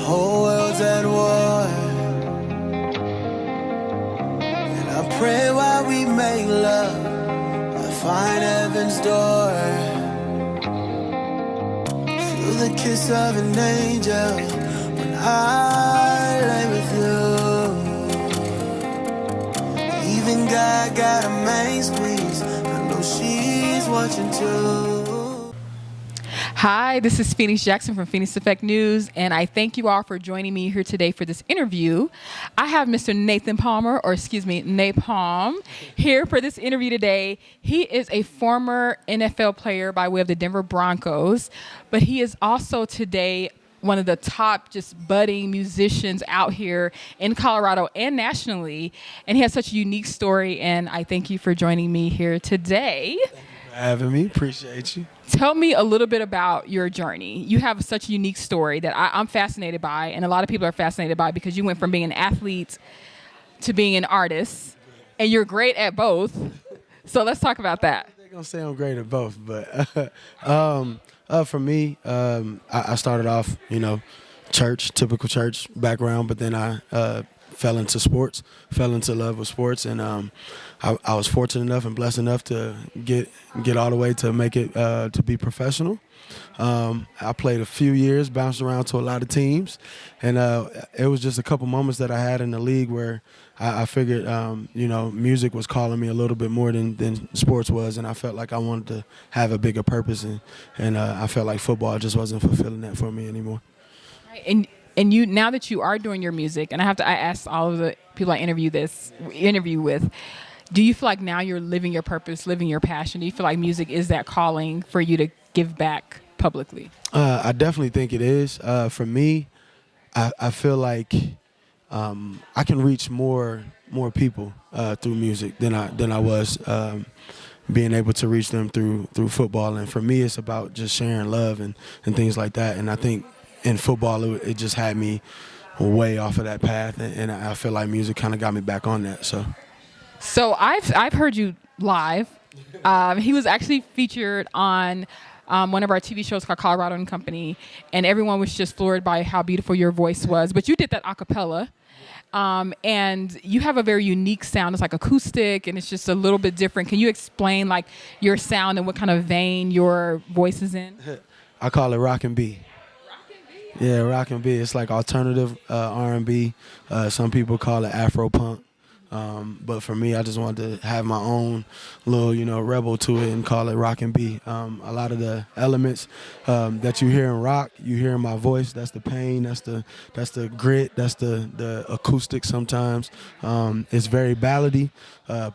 whole world's at war, and I pray while we make love, I find heaven's door. Feel the kiss of an angel when I lay with you. Even God got a main squeeze, I know she's watching too. Hi, this is Phoenix Jackson from Phoenix Effect News, and I thank you all for joining me here today for this interview. I have Mr. Nathan Palmer, or excuse me, Napalm, here for this interview today. He is a former NFL player by way of the Denver Broncos, but he is also today one of the top just budding musicians out here in Colorado and nationally, and he has such a unique story, and I thank you for joining me here today. Thank you for having me. Appreciate you. Tell me a little bit about your journey. You have such a unique story that I'm fascinated by, and a lot of people are fascinated by, because you went from being an athlete to being an artist, and you're great at both. So let's talk about that. They're going to say I'm great at both, but for me, I started off, typical church background, but then I fell into sports, fell into love with sports, and I was fortunate enough and blessed enough to get all the way to make it to be professional. I played a few years, bounced around to a lot of teams, and it was just a couple moments that I had in the league where I figured, music was calling me a little bit more than sports was, and I felt like I wanted to have a bigger purpose, and I felt like football just wasn't fulfilling that for me anymore. Right. And you, now that you are doing your music, and I asked all of the people I interview with, do you feel like now you're living your purpose, living your passion? Do you feel like music is that calling for you to give back publicly? I definitely think it is. For me, I feel like I can reach more people through music than I was being able to reach them through football. And for me, it's about just sharing love and things like that. And I think in football, it just had me way off of that path, and I feel like music kind of got me back on that. So I've heard you live. He was actually featured on one of our TV shows called Colorado and Company, and everyone was just floored by how beautiful your voice was. But you did that a cappella, and you have a very unique sound. It's like acoustic, and it's just a little bit different. Can you explain like your sound and what kind of vein your voice is in? I call it rock and B. Yeah, rock and B. It's like alternative R&B. Some people call it Afro punk. But for me, I just wanted to have my own little, rebel to it and call it rock and B. A lot of the elements that you hear in rock, you hear in my voice. That's the pain. That's the grit. That's the acoustic sometimes. It's very ballady.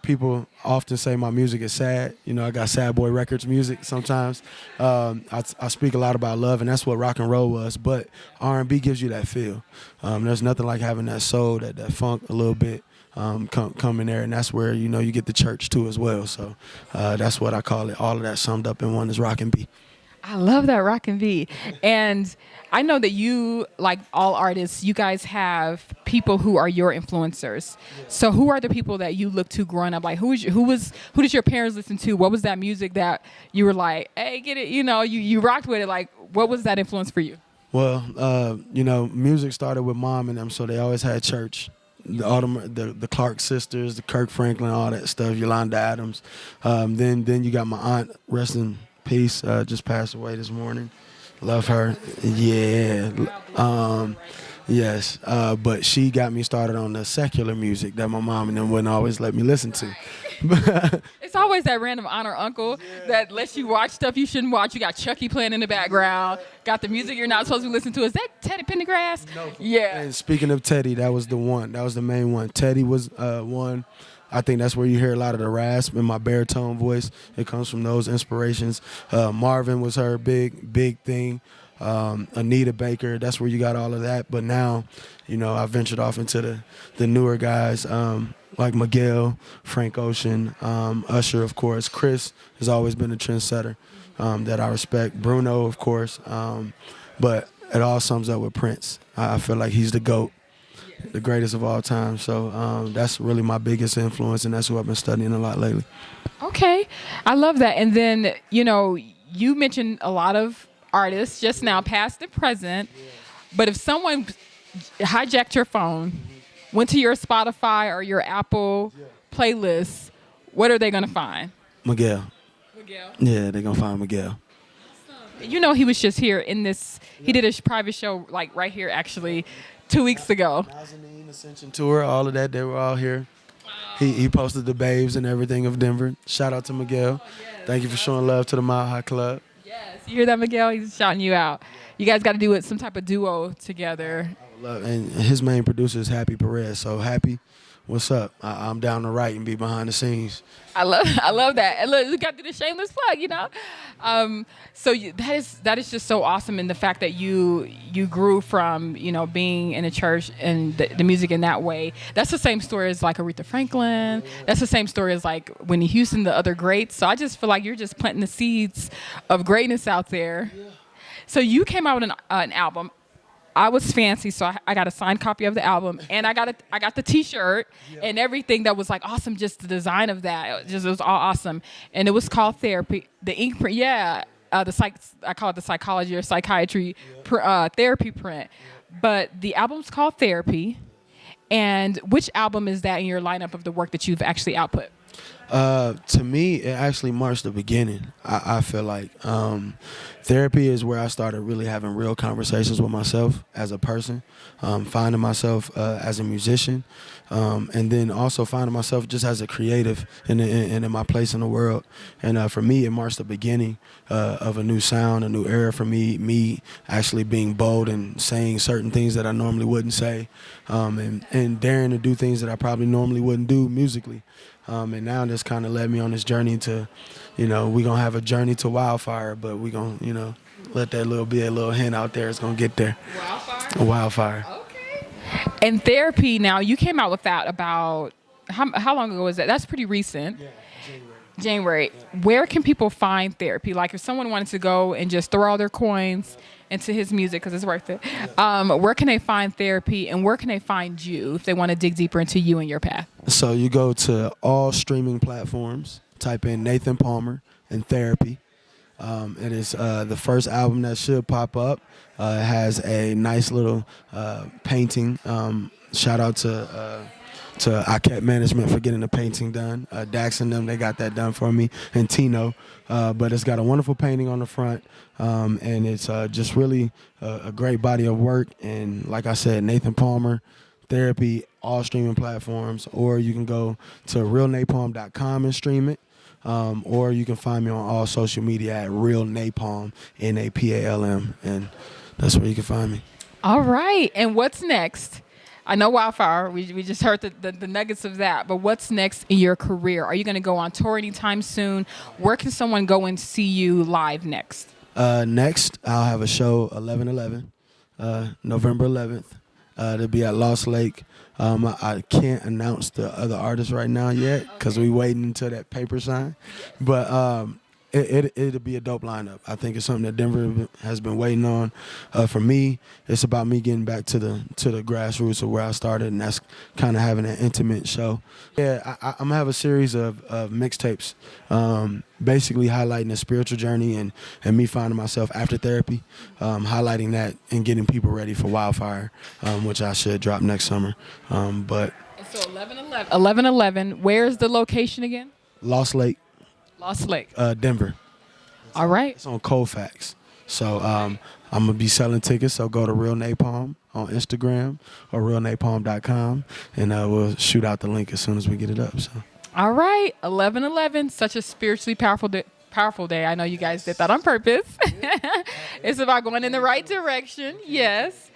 People often say my music is sad. I got sad boy records music sometimes. I speak a lot about love, and that's what rock and roll was. But R&B gives you that feel. There's nothing like having that soul, that funk a little bit. Come in there, and that's where you get the church too as well. So that's what I call it. All of that summed up in one is rock and B. I love that, rock and B. And I know that you, like all artists, you guys have people who are your influencers. So who are the people that you look to growing up? Like who did your parents listen to? What was that music that you were like, hey, get it? You rocked with it. Like, what was that influence for you? Well, music started with mom and them, so they always had church. The Clark sisters, the Kirk Franklin, all that stuff, Yolanda Adams. Then you got my aunt, rest in peace, just passed away this morning. Love her. Yeah. Yes. But she got me started on the secular music that my mom and them wouldn't always let me listen to. It's always that random aunt or uncle that lets you watch stuff you shouldn't watch. You got Chucky playing in the background, got the music you're not supposed to listen to. Is that Teddy Pendergrass? No. Yeah. And speaking of Teddy, that was the one. That was the main one. Teddy was one. I think that's where you hear a lot of the rasp in my baritone voice. It comes from those inspirations. Marvin was her big thing. Anita Baker, that's where you got all of that. But now, I ventured off into the newer guys, like Miguel, Frank Ocean, Usher, of course. Chris has always been a trendsetter that I respect. Bruno, of course. But it all sums up with Prince. I feel like he's the GOAT, the greatest of all time. So that's really my biggest influence, and that's who I've been studying a lot lately. Okay. I love that. And then, you mentioned a lot of artists just now, past and present. But if someone hijacked your phone, went to your Spotify or your Apple playlist, what are they gonna find? Miguel. Miguel. Yeah, they're gonna find Miguel. You know, he was just here in this. He did a private show like right here, actually, 2 weeks ago. Nazanin Ascension Tour, all of that, they were all here. He posted the babes and everything of Denver. Shout out to Miguel. Thank you for showing love to the Mile High Club. Yes, you hear that, Miguel? He's shouting you out. You guys got to do it some type of duo together. And his main producer is Happy Perez. So Happy, what's up? I'm down to write and be behind the scenes. I love that. And look, you got to do the shameless plug, you know. That is just so awesome, and the fact that you grew from being in a church and the music in that way. That's the same story as like Aretha Franklin. That's the same story as like Whitney Houston, the other greats. So I just feel like you're just planting the seeds of greatness out there. Yeah. So you came out with an album. I was fancy, so I got a signed copy of the album, and I got the T-shirt and everything that was like awesome. Just the design of that, it was all awesome, and it was called Therapy. The ink print, I call it the psychology or psychiatry therapy print, but the album's called Therapy. And which album is that in your lineup of the work that you've actually output? To me, it actually marks the beginning. I feel like therapy is where I started really having real conversations with myself as a person, finding myself as a musician, and then also finding myself just as a creative and in my place in the world. And for me, it marks the beginning of a new sound, a new era for me actually being bold and saying certain things that I normally wouldn't say, and daring to do things that I probably normally wouldn't do musically. And now this kind of led me on this journey to, we're going to have a journey to Wildfire, but we're going to, let that be a little hint out there. It's going to get there. Wildfire? Wildfire. Okay. And Therapy, now, you came out with that about, how long ago was that? That's pretty recent. Yeah, January. Where can people find Therapy? Like if someone wanted to go and just throw all their coins into his music because it's worth it, where can they find Therapy, and where can they find you if they want to dig deeper into you and your path? So you go to all streaming platforms, type in Nathan Palmer and Therapy. It is the first album that should pop up. It has a nice little painting. Shout out to iCat Management for getting the painting done. Dax and them, they got that done for me, and Tino. But it's got a wonderful painting on the front, and it's just really a great body of work. And like I said, Nathan Palmer, Therapy, all streaming platforms, or you can go to realnapalm.com and stream it, or you can find me on all social media at Real Napalm, Napalm, and that's where you can find me. All right, and what's next? I know Wildfire. We just heard the nuggets of that. But what's next in your career? Are you going to go on tour anytime soon? Where can someone go and see you live next? Next, I'll have a show 11/11, November 11th. It'll be at Lost Lake. I can't announce the other artists right now yet because we waiting until that paper sign. But it'll be a dope lineup. I think it's something that Denver has been waiting on. For me, it's about me getting back to the grassroots of where I started, and that's kind of having an intimate show. Yeah, I'm gonna have a series of mixtapes, basically highlighting the spiritual journey and me finding myself after therapy, highlighting that and getting people ready for Wildfire, which I should drop next summer. But so 11/11. Where's the location again? Lost Lake. Lost Lake. Denver. All right. It's on Colfax. So I'm going to be selling tickets, so go to Real Napalm on Instagram or realnapalm.com, and we'll shoot out the link as soon as we get it up. So. All right. 11/11, such a spiritually powerful day. I know you guys did that on purpose. It's about going in the right direction. Yes.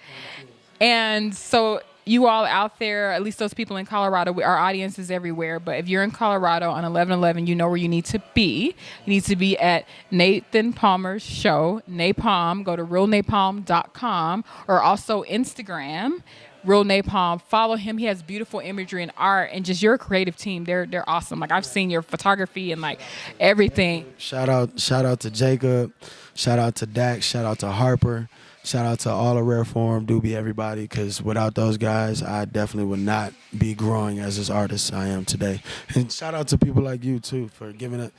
And so you all out there, at least those people in Colorado, our audience is everywhere. But if you're in Colorado on 11/11, you know where you need to be. You need to be at Nathan Palmer's show, Napalm. Go to realnapalm.com, or also Instagram, Real Napalm. Follow him. He has beautiful imagery and art, and just your creative team. They're awesome. Like I've seen your photography and like everything. Shout out to Jacob. Shout out to Dax. Shout out to Harper. Shout out to all of Rare Form, Doobie, everybody, because without those guys, I definitely would not be growing as this artist I am today. And shout out to people like you, too, for giving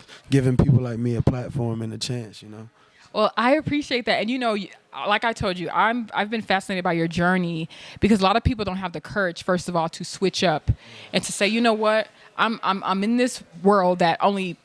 people like me a platform and a chance, Well, I appreciate that. And like I told you, I've been fascinated by your journey because a lot of people don't have the courage, first of all, to switch up and to say, you know what, I'm in this world that only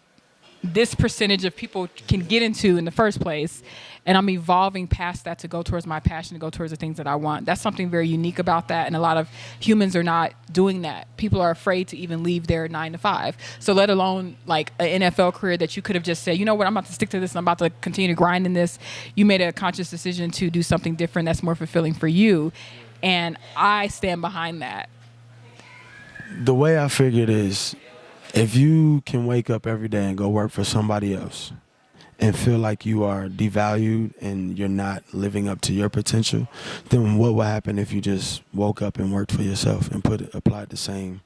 this percentage of people can get into in the first place, and I'm evolving past that to go towards my passion, to go towards the things that I want. That's something very unique about that, and a lot of humans are not doing that. People are afraid to even leave their 9 to 5. So let alone like an NFL career that you could have just said, you know what, I'm about to stick to this and I'm about to continue to grind in this. You made a conscious decision to do something different that's more fulfilling for you, and I stand behind that. The way I figured is, if you can wake up every day and go work for somebody else and feel like you are devalued and you're not living up to your potential, then what would happen if you just woke up and worked for yourself and applied the same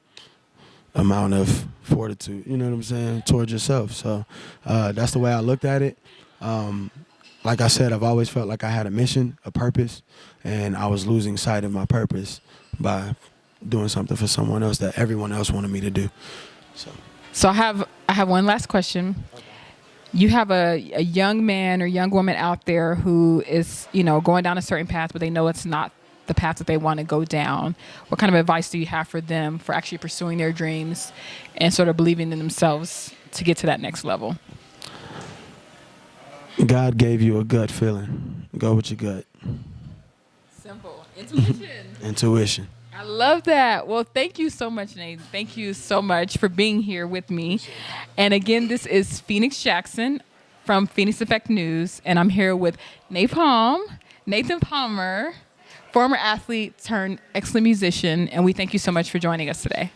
amount of fortitude, you know what I'm saying, towards yourself? So that's the way I looked at it. Like I said, I've always felt like I had a mission, a purpose, and I was losing sight of my purpose by doing something for someone else that everyone else wanted me to do. So I have one last question. Okay. You have a young man or young woman out there who is, going down a certain path, but they know it's not the path that they want to go down. What kind of advice do you have for them for actually pursuing their dreams and sort of believing in themselves to get to that next level? God gave you a gut feeling. Go with your gut. Simple. Intuition. Intuition. I love that. Well, thank you so much, Nate. Thank you so much for being here with me. And again, this is Phoenix Jackson from Phoenix Effect News, and I'm here with Nathan Palmer, former athlete turned excellent musician, and we thank you so much for joining us today.